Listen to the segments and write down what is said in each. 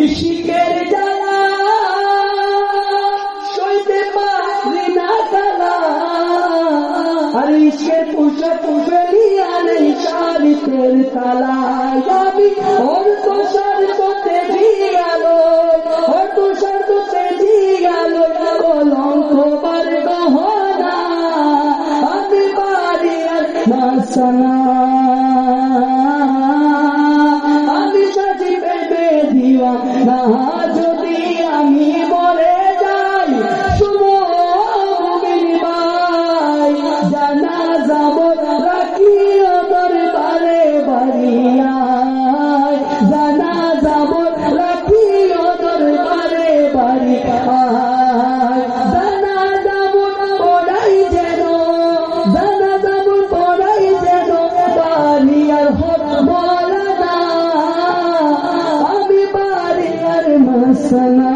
ইশিকের জ্বালা সইতে পারি না কালা, আর ইশকের পোশাক ফেলিয়া নেই শাড়িতের তালায়। আমি ওর তো সারতে জিয়ালো, ওর তো সারতে জিয়ালো, কলঙ্ক বার গহনা আমি পারি আর বাসনা। আমি সাজি পেবে দিওয়ানা, যদি আমি মরে যাই শুনো মুমিন ভাই, জানাজা মোর রাখিও দরবারে বাড়িয়ায়, জানাজা মোর রাখিও দরবারে বাড়িয়ায়। জানাজা মোর পড়াই যেন, জানাজা মোর পড়াই যেন বাড়িয়ার হোক মওলানা, আমি বাড়িয়ার মাসনা।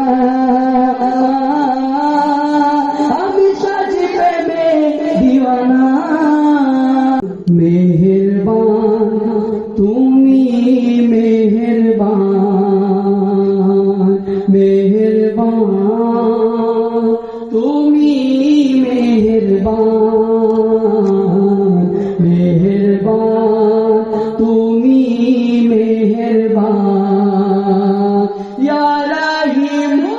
আমি সাজি প্রেমে দিওয়ানা। মেহেরবান তুমি মেহেরবান, মেহেরবান তুমি মেহেরবান, মেহেরবান তুমি মেহেরবান। ইয়া রাহিমু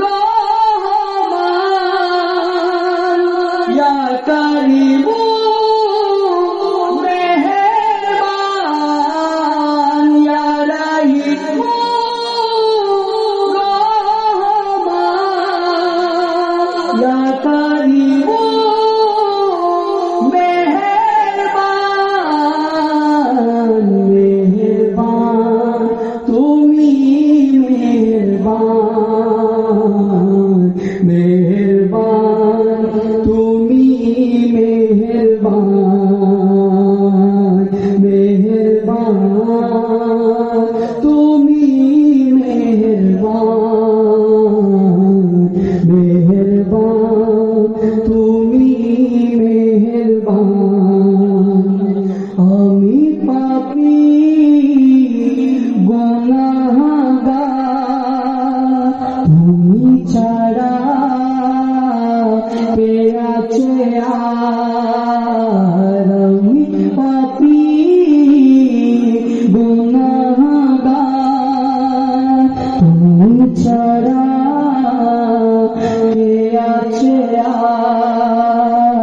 রহমান, ইয়া কারিমু মেহেরবান, ইয়া রাহিমু রহমান, ইয়া কারিমু মেহেরবান, মেহেরবান তুমি মেহেরবান, মেহেরবান তুমি মেহেরবান, মেহেরবান তুমি মেহেরবান, মেহেরবান তুমি মেহেরবান। আমি পাপী গুনাহগার, তুমি ছাড়া কে আছে আর। আমি পাপী গুনাহগার, তুমি ছাড়া কে আছে আর।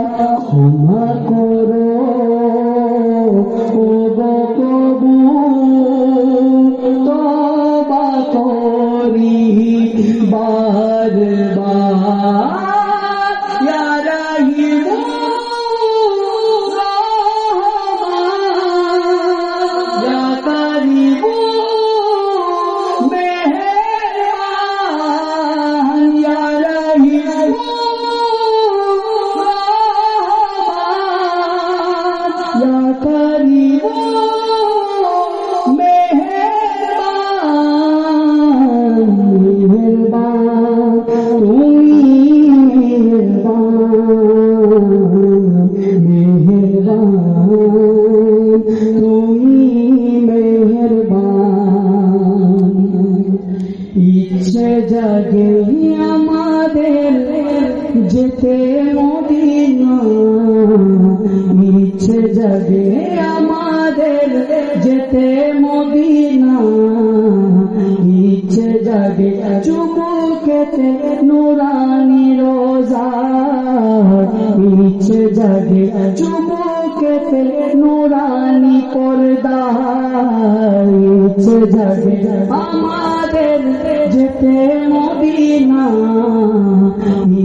ক্ষমা করো ও গো প্রভু, তওবা করি বারবার। ইয়া রাহিমু রহমান, ইয়া কারিমু মেহেরবান, ইয়া রাহিমু রহমান, ইয়া কারিমু মেহেরবান, মেহেরবান তুমি মেহেরবান, মেহেরবান তুমি মেহেরবান। ইচ্ছে জাগে আমাদের যেতে মদিনা, ইচ্ছে জাগে আমাদের যেতে মদিনা, ইচ্ছে জাগে চুমুকেতে নুরানি রোজা, ইচ্ছে জাগে চুমুকেতে নুরানি পর্দা, ইচ্ছে জাগে আমাদের যেতে মদিনা,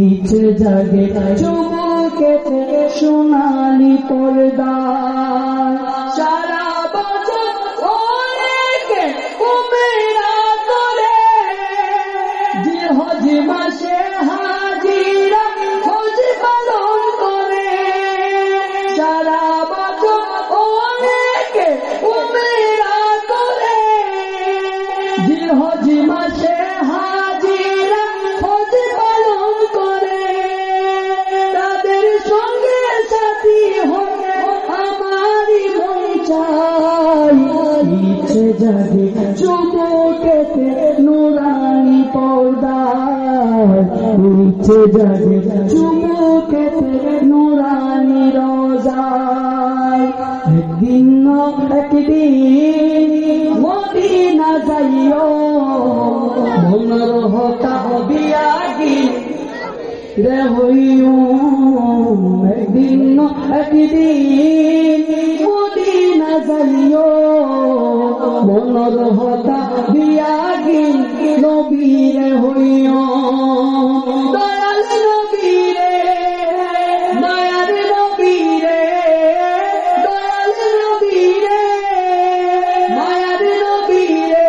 ইচ্ছে জাগে চুমুকেতে সোনালি পর্দা। সারা বছর অনেকে উমরা করে, যে হজ মাসে হাজিরা হজ পালন করে। সারা বছর অনেকে উমরা করে, যে হজ মাসে হাজিরা হজ পালন করে। তাদের সঙ্গে সাথী হতে আমারই মন চাই, ইচ্ছে জাগে চুমুক ইচ্ছে জাগে চুমুকেতে নুরানি রোজায় একদিন মদিনা যাইও মনের হতা বিয়াগি রে হইও একদিন মদিনা যাইও মনের হতা বিয়াগি নবীরে হইও দয়াল নবীরে দয়াল নবীরে দয়াল নবীরে মায়ার নবীরে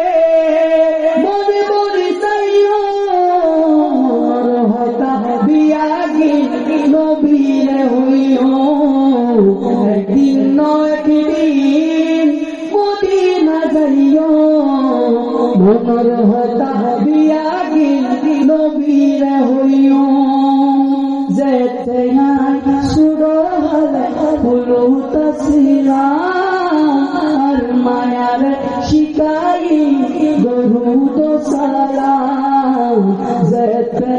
মনে মনে চাইও হতা বিয়াগি নবীরে হইও একদিন একদিন মদিনা যাইও মনের হতা বিয়াগি নবীরে হইও যেতে শুরু হলে হলো তসিরা আর মায়ার শিকাই দরুদ সালাম যেতে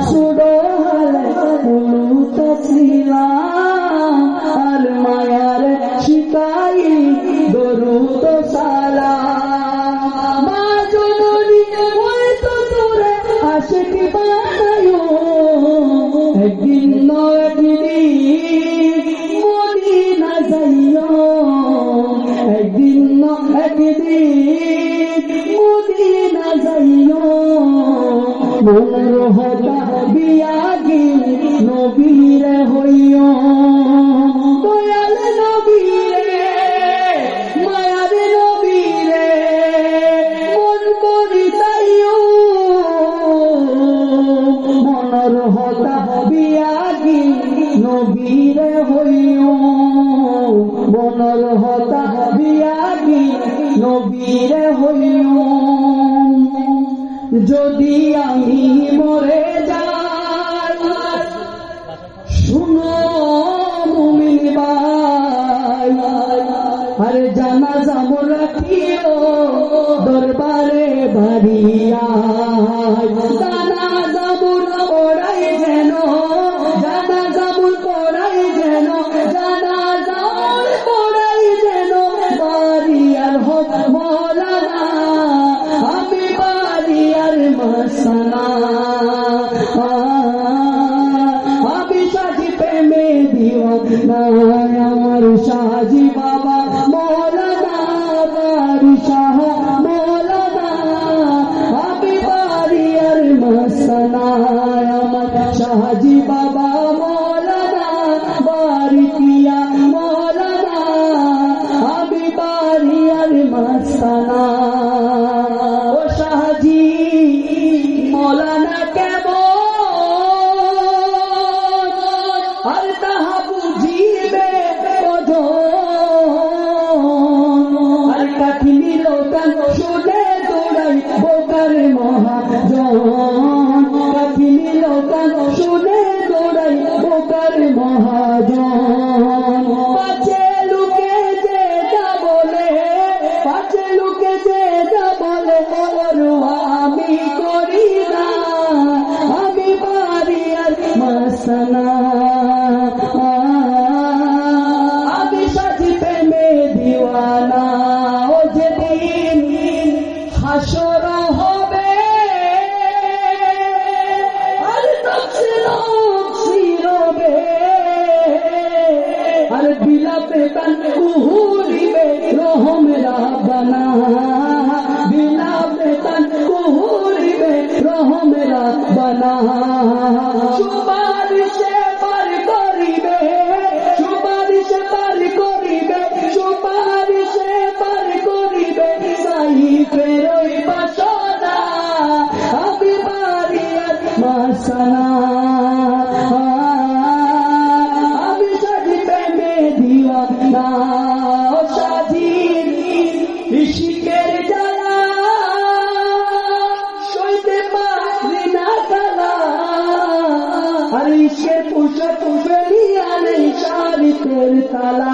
শুরু হলে হলো তসিরা আর মায়ার শিকাই দরুদ সালাম মা জননী ওই তো তোরে আশিক বানায়ো একদিন একদিন মদিনা যাইও একদিন একদিন মদিনা যাইও মনের হতা বিয়াগি নবীরে হইও দয়াল নবীরে মায়ার নবীরে মন করি চাইও মনের হতা বিয়াগি নবীরে হইও মনের হতা বিয়াগি নবীরে হইও যদি আমি মরে যাই শুনো মুমিন ভাই আরে জানাজা মোর রাখিও দরবারে বাড়িয়া জানাজা মোর পড়াই যেন জানাজা মোর পড়াই যেন জানাজা মোর পড়াই যেন বাড়িয়ার হোক মৌলানা আমি বাড়িয়ার মাসানা আমি সাজি প্রেমে দিওয়ানা আমার সাজি বাবা মৌলানা বাড়ি শাহ মৌলানা আমি বাড়িয়ার মাসানা আমার সাজি বাবা মৌলানা বাড়ি কিয়া মৌলানা আমি বাড়িয়ার মাসানা ও শাহজি মৌলানা কেমন আর তাহা বুঝিবে আর কাঠি নিল কান শুনে দৌড়াই বোকার মহাজন কাঠি নিল কান শুনে দৌড়াই বোকার মহাজন পাছে লুকে যে যা বলে পাছে লুকে যে যা বলে আমি করি না আমি পারি আর মাসানা আমি সাজি প্রেমে দিওয়ানা ও যেদিন হাসর হবে আর তফসিলবে আর বিলাপে কান কুহুরিবে রহমেরা বানা বিলাপে কান কুহুরিবে রহমেরা বানা সুপারিশে পার করিবে সুপারিশে পার করিবে সুপারিশে পার করিবে সাই ফেরোই বাসনা আমি বাড়িয়ার মাসানা আমি সাজি প্রেমে দিওয়ানা সাজি ইশিকের জ্বালা সইতে পারি না কালা আর ইশকের পোশাক ফেলিয়া নেই শাড়িতের তালা